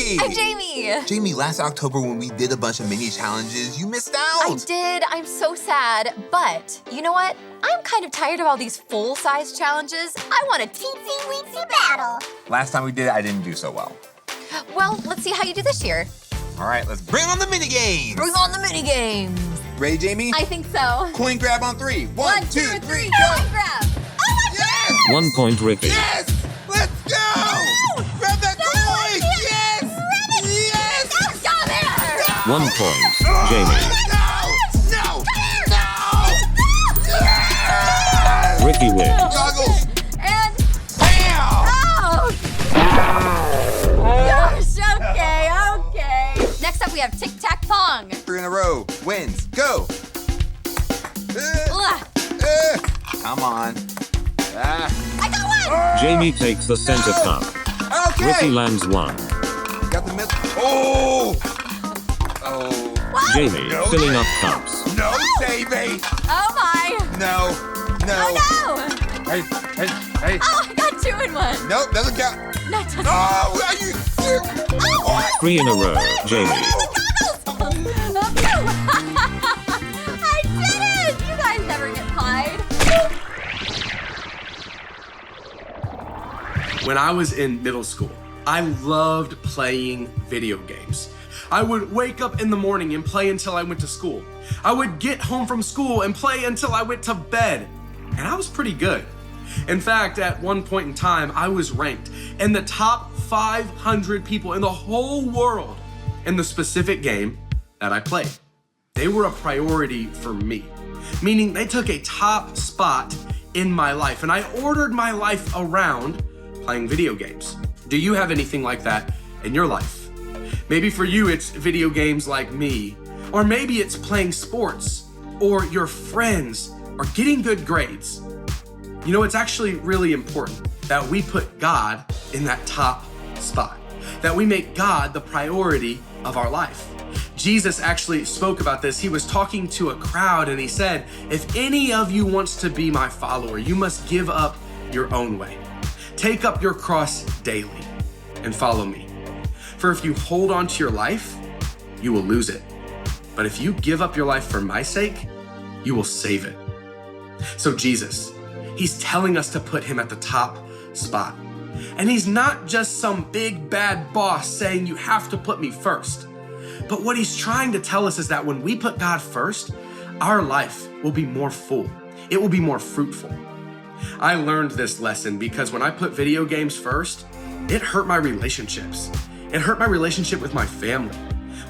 Hey! I'm Jamie! Jamie, last October when we did a bunch of mini challenges, you missed out! I did. I'm so sad. But you know what? I'm kind of tired of all these full-size challenges. I want a teensy-weensy battle. Last time we did it, I didn't do so well. Well, let's see how you do this year. All right, let's bring on the mini games! Bring on the mini games. Ready, Jamie? I think so. Coin grab on 3. 1, 2, 3, go! Coin grab! Oh my Yes! God! 1 point, Ricky. Yes! Let's go! No! Grab that coin! Yes! Yes! Grab it! Yes! No, stop it! 1 point, Jamie. No! No! Yes! Ricky wins. Goggles! And Bam! oh! Gosh, okay. Next up, we have tic-tac-pong. 3 in a row. Wins. Go! Ugh, Come on. Ah. I got one! Jamie takes the center cup. Okay! Ricky lands 1. Got the middle. Oh! Oh. What? Jamie No. filling up cups. No, Jamie! Oh my! No. No. Oh no! Hey. Oh, I got 2 in 1. Nope, doesn't count. That doesn't. Oh, are you serious? Oh! 3 in a row, Jamie. I did it! You guys never get pied. When I was in middle school, I loved playing video games. I would wake up in the morning and play until I went to school. I would get home from school and play until I went to bed. And I was pretty good. In fact, at one point in time, I was ranked in the top 500 people in the whole world in the specific game that I played. They were a priority for me, meaning they took a top spot in my life, and I ordered my life around playing video games. Do you have anything like that in your life? Maybe for you, it's video games like me, or maybe it's playing sports, or your friends, or getting good grades. You know, it's actually really important that we put God in that top spot, that we make God the priority of our life. Jesus actually spoke about this. He was talking to a crowd and he said, if any of you wants to be my follower, you must give up your own way. Take up your cross daily and follow me. For if you hold on to your life, you will lose it. But if you give up your life for my sake, you will save it. So Jesus, he's telling us to put him at the top spot. And he's not just some big bad boss saying you have to put me first. But what he's trying to tell us is that when we put God first, our life will be more full. It will be more fruitful. I learned this lesson because when I put video games first, it hurt my relationships. It hurt my relationship with my family.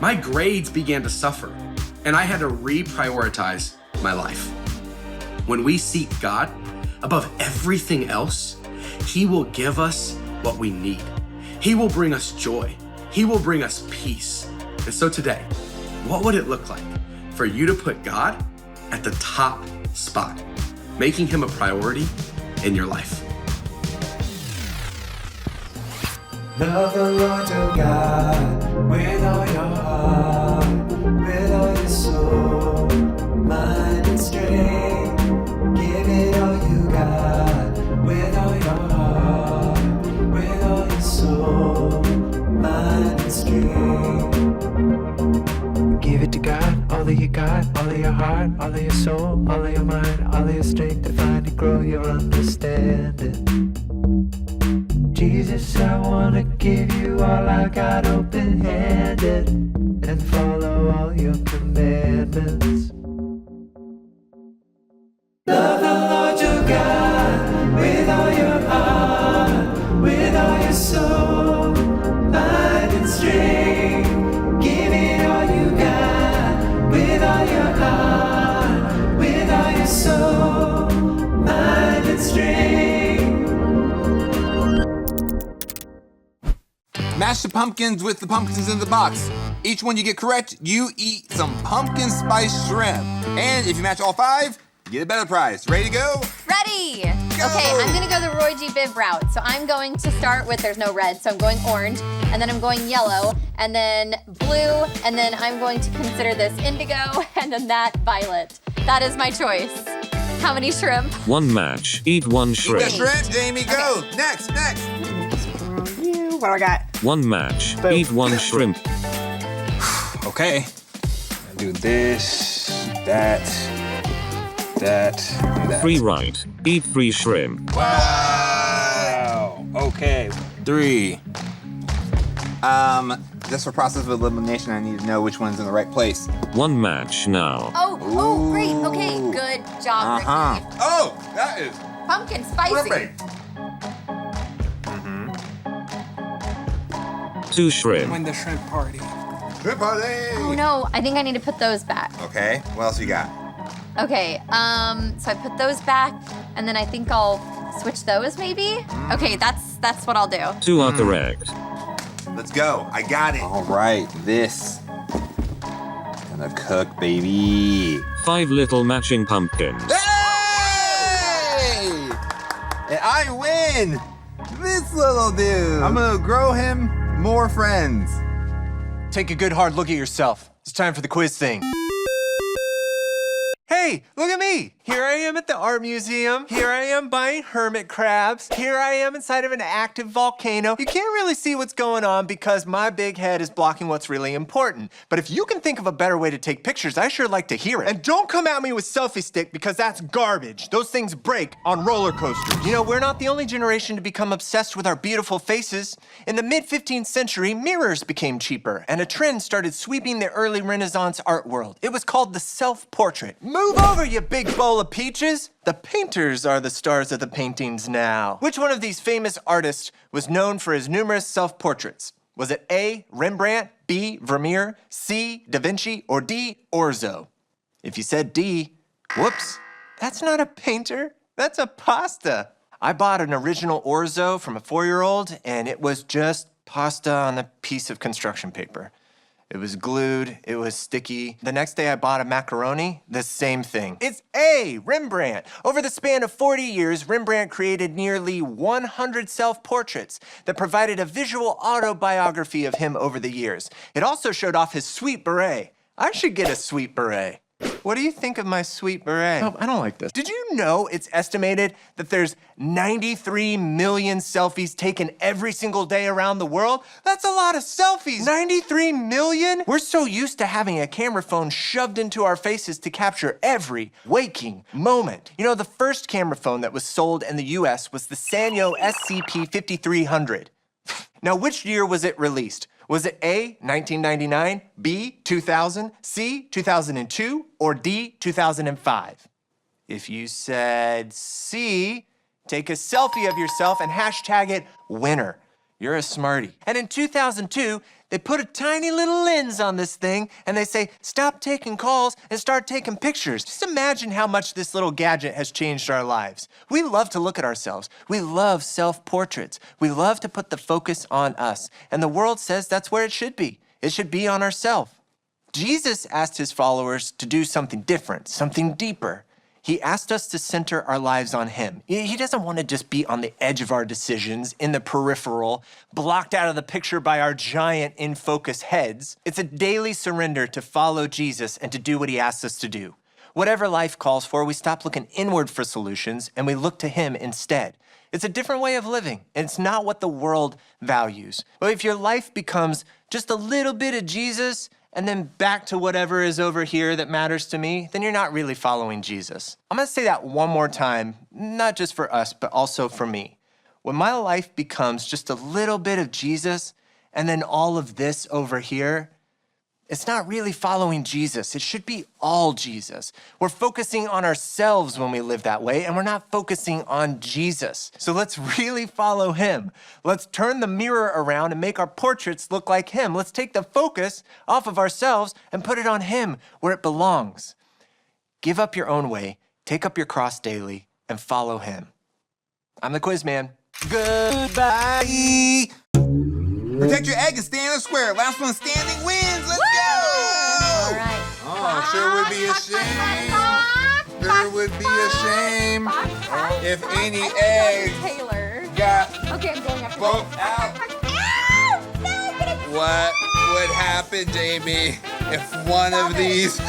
My grades began to suffer, and I had to reprioritize my life. When we seek God above everything else, he will give us what we need. He will bring us joy. He will bring us peace. And so today, what would it look like for you to put God at the top spot, making him a priority in your life? Love the Lord your God with all your heart, with all your soul, mind and strength. Give it all you got with all your heart, with all your soul, mind and strength. Give it to God, all that you got, all of your heart, all of your soul, all of your mind, all of your strength to find and grow your understanding. Jesus, I wanna give you all I got open-handed and follow all your commandments. Love the Lord your God with all your heart, with all your soul, mind and strength. Give it all you got with all your heart, with all your soul, mind and strength. Mash the pumpkins with the pumpkins in the box. Each one you get correct, you eat some pumpkin spice shrimp. And if you match all 5, you get a better prize. Ready to go? Ready! Go! Okay, I'm gonna go the Roy G. Biv route. So I'm going to start with, there's no red, so I'm going orange, and then I'm going yellow, and then blue, and then I'm going to consider this indigo, and then that violet. That is my choice. How many shrimp? 1 match, eat 1 Eat shrimp. that shrimp, Jamie, go. Okay. Next. What do I got? One match. Boom. Eat one shrimp. Okay. Do this, that, do that. 3 right. Eat 3 shrimp. Wow. Okay. 3. Just for process of elimination, I need to know which one's in the right place. 1 match now. Oh, great. Okay, good job, Ricky. Oh, that is Pumpkin spicy. perfect. 2 shrimp. Win the shrimp party. Shrimp party. Oh no, I think I need to put those back. Okay. What else you got? Okay, so I put those back, and then I think I'll switch those maybe? Okay, that's what I'll do. 2 are correct. Let's go. I got it. All right. This. Gonna cook, baby. 5 little matching pumpkins. Hey! And I win! This little dude! I'm gonna grow him more friends. Take a good hard look at yourself. It's time for the quiz thing. Hey, look at me! Here I am at the art museum. Here I am buying hermit crabs. Here I am inside of an active volcano. You can't really see what's going on because my big head is blocking what's really important. But if you can think of a better way to take pictures, I sure like to hear it. And don't come at me with selfie stick because that's garbage. Those things break on roller coasters. You know, we're not the only generation to become obsessed with our beautiful faces. In the mid-15th century, mirrors became cheaper and a trend started sweeping the early Renaissance art world. It was called the self-portrait. Move over, you big bowl of peaches. The painters are the stars of the paintings now. Which one of these famous artists was known for his numerous self-portraits? Was it A, Rembrandt, B, Vermeer, C, Da Vinci, or D, Orzo? If you said D, whoops, that's not a painter, that's a pasta. I bought an original Orzo from a 4-year-old, and it was just pasta on a piece of construction paper. It was glued, it was sticky. The next day I bought a macaroni, the same thing. It's A, Rembrandt. Over the span of 40 years, Rembrandt created nearly 100 self-portraits that provided a visual autobiography of him over the years. It also showed off his sweet beret. I should get a sweet beret. What do you think of my sweet beret? Oh, I don't like this. Did you know it's estimated that there's 93 million selfies taken every single day around the world? That's a lot of selfies. 93 million? We're so used to having a camera phone shoved into our faces to capture every waking moment. You know, the first camera phone that was sold in the US was the Sanyo SCP-5300. Now, which year was it released? Was it A, 1999, B, 2000, C, 2002, or D, 2005? If you said C, take a selfie of yourself and hashtag it winner. You're a smarty. And in 2002, they put a tiny little lens on this thing and they say, stop taking calls and start taking pictures. Just imagine how much this little gadget has changed our lives. We love to look at ourselves. We love self-portraits. We love to put the focus on us. And the world says that's where it should be. It should be on ourselves. Jesus asked his followers to do something different, something deeper. He asked us to center our lives on him. He doesn't want to just be on the edge of our decisions, in the peripheral, blocked out of the picture by our giant in-focus heads. It's a daily surrender to follow Jesus and to do what he asks us to do. Whatever life calls for, we stop looking inward for solutions and we look to him instead. It's a different way of living, and it's not what the world values. But if your life becomes just a little bit of Jesus, and then back to whatever is over here that matters to me, then you're not really following Jesus. I'm gonna say that one more time, not just for us, but also for me. When my life becomes just a little bit of Jesus, and then all of this over here, it's not really following Jesus. It should be all Jesus. We're focusing on ourselves when we live that way, and we're not focusing on Jesus. So let's really follow him. Let's turn the mirror around and make our portraits look like him. Let's take the focus off of ourselves and put it on him where it belongs. Give up your own way, take up your cross daily, and follow him. I'm the Quiz Man. Goodbye. Protect your egg and stay in the square. Last one standing wins. Let's go! All right. Oh, sure would be a shame. Sure would be a shame if any eggs Taylor. got Okay, I'm going after both out. What would happen, Jamie, if one of these...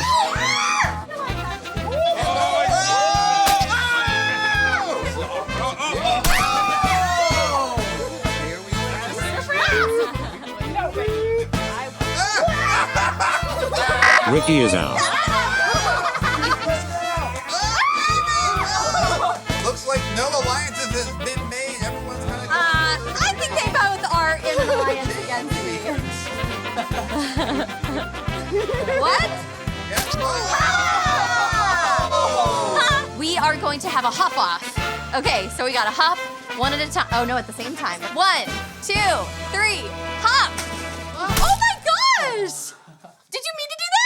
Ricky is out. Looks like no alliances has been made. Everyone's kind of. I think they both are in alliance against me. What? We are going to have a hop off. Okay, so we got to hop one at a time. Oh no, at the same time. 1, 2, 3, hop! Oh my gosh! Did you mean to do that?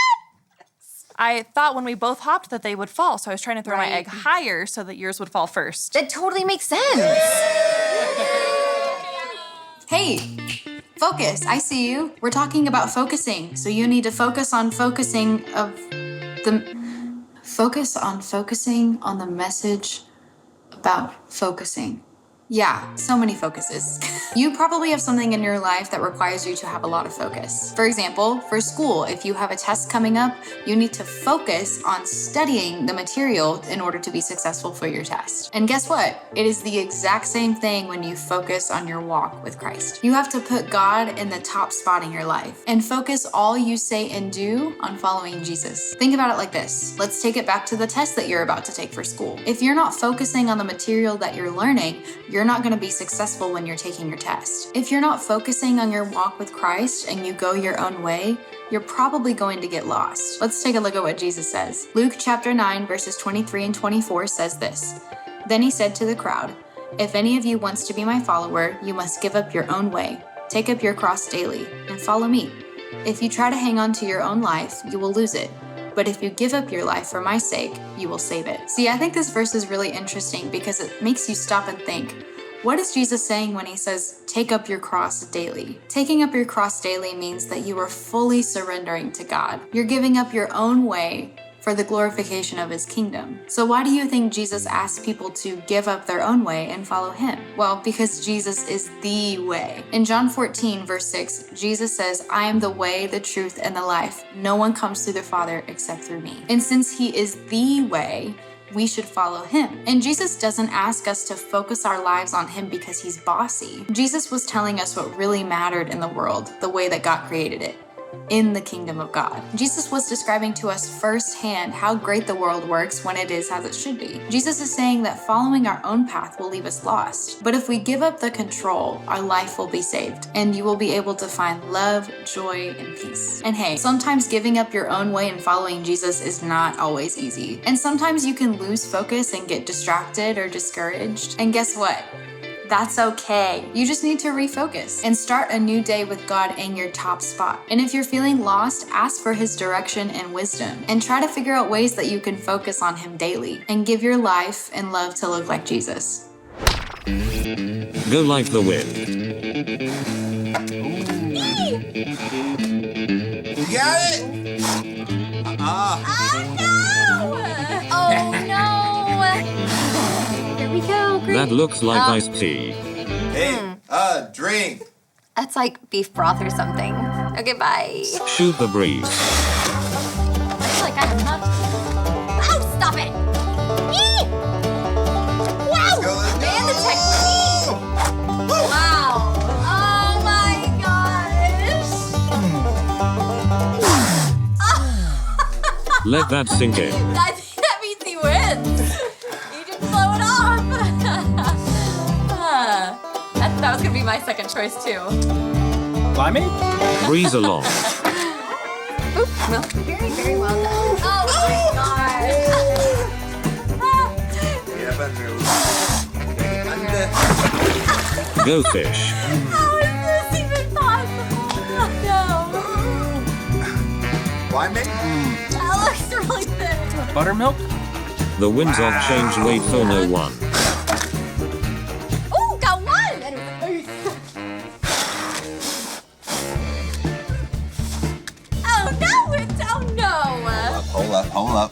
I thought when we both hopped that they would fall, so I was trying to throw my Right. egg higher so that yours would fall first. That totally makes sense. Hey, focus. I see you. We're talking about focusing, so you need to focus on focusing on the message about focusing. Yeah, so many focuses. You probably have something in your life that requires you to have a lot of focus. For example, for school, if you have a test coming up, you need to focus on studying the material in order to be successful for your test. And guess what? It is the exact same thing when you focus on your walk with Christ. You have to put God in the top spot in your life and focus all you say and do on following Jesus. Think about it like this. Let's take it back to the test that you're about to take for school. If you're not focusing on the material that you're learning, you're not going to be successful when you're taking your test. If you're not focusing on your walk with Christ and you go your own way, you're probably going to get lost. Let's take a look at what Jesus says. Luke chapter 9, verses 23 and 24 says this. Then he said to the crowd, "If any of you wants to be my follower, you must give up your own way, take up your cross daily, and follow me. If you try to hang on to your own life, you will lose it. But if you give up your life for my sake, you will save it." See, I think this verse is really interesting because it makes you stop and think, what is Jesus saying when he says, take up your cross daily? Taking up your cross daily means that you are fully surrendering to God. You're giving up your own way for the glorification of his kingdom. So why do you think Jesus asks people to give up their own way and follow him? Well, because Jesus is the way. In John 14, verse 6, Jesus says, "I am the way, the truth, and the life. No one comes to the Father except through me." And since he is the way, we should follow him. And Jesus doesn't ask us to focus our lives on him because he's bossy. Jesus was telling us what really mattered in the world, the way that God created it, in the kingdom of God. Jesus was describing to us firsthand how great the world works when it is as it should be. Jesus is saying that following our own path will leave us lost. But if we give up the control, our life will be saved, and you will be able to find love, joy, and peace. And hey, sometimes giving up your own way and following Jesus is not always easy. And sometimes you can lose focus and get distracted or discouraged. And guess what? That's okay. You just need to refocus and start a new day with God in your top spot. And if you're feeling lost, ask for his direction and wisdom and try to figure out ways that you can focus on him daily and give your life and love to look like Jesus. Go like the wind. You got it? Oh no! Here we go. Great. That looks like iced tea. Hey, drink. That's like beef broth or something. Okay, bye. Shoot the breeze. I feel like I am not. Oh, stop it! Eee! Wow! Let's go. And the technique! Wow! Oh my gosh! Let that sink in. That means he wins. You just blow it off. That was gonna be my second choice too. Limeade? Breeze along. Oop, well, very, very well done. Oh my god. Go fish. How is this even possible? No. Limeade? That looks really thick. Buttermilk? The winds of change wait for no one. Ooh, got one! Oh no, oh no! Hold up.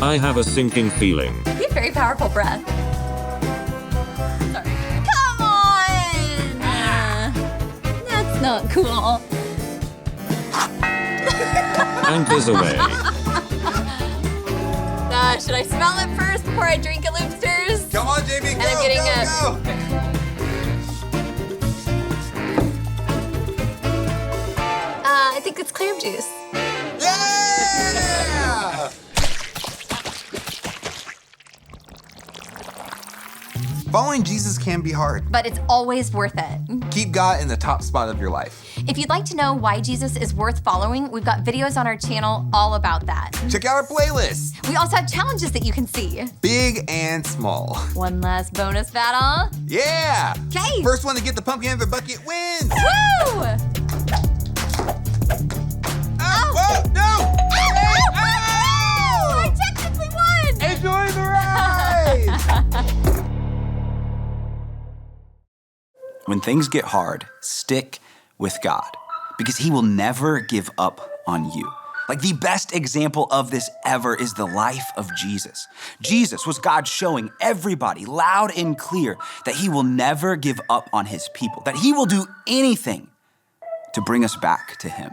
I have a sinking feeling. You have very powerful breath. Sorry. Come on! That's not cool. Anchors away. Should I smell it first before I drink it, Loopsters? Come on, JB, go, And I'm getting go. I think it's clam juice. Following Jesus can be hard. But it's always worth it. Keep God in the top spot of your life. If you'd like to know why Jesus is worth following, we've got videos on our channel all about that. Check out our playlist. We also have challenges that you can see. Big and small. One last bonus battle. Yeah! 'Kay. First one to get the pumpkin in the bucket wins! Woo! Whoa, no! I technically won! Enjoy the ride! When things get hard, stick with God because He will never give up on you. Like the best example of this ever is the life of Jesus. Jesus was God showing everybody loud and clear that He will never give up on His people, that He will do anything to bring us back to Him.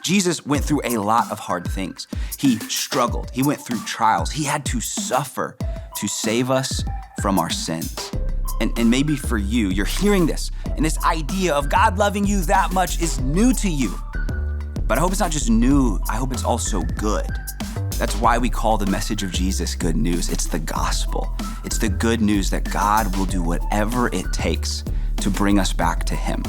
Jesus went through a lot of hard things. He struggled. He went through trials. He had to suffer to save us from our sins. And maybe for you, you're hearing this, and this idea of God loving you that much is new to you. But I hope it's not just new, I hope it's also good. That's why we call the message of Jesus good news. It's the gospel. It's the good news that God will do whatever it takes to bring us back to Him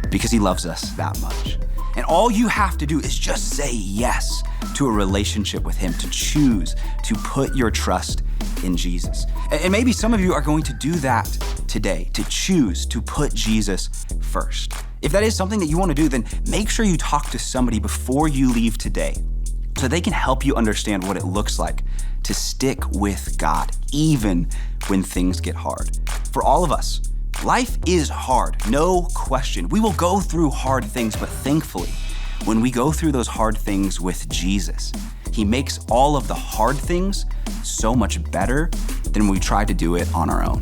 because He loves us that much. And all you have to do is just say yes to a relationship with Him, to choose to put your trust in Jesus. And maybe some of you are going to do that today, to choose to put Jesus first. If that is something that you want to do, then make sure you talk to somebody before you leave today so they can help you understand what it looks like to stick with God, even when things get hard. For all of us, life is hard, no question. We will go through hard things, but thankfully, when we go through those hard things with Jesus, He makes all of the hard things so much better than when we try to do it on our own.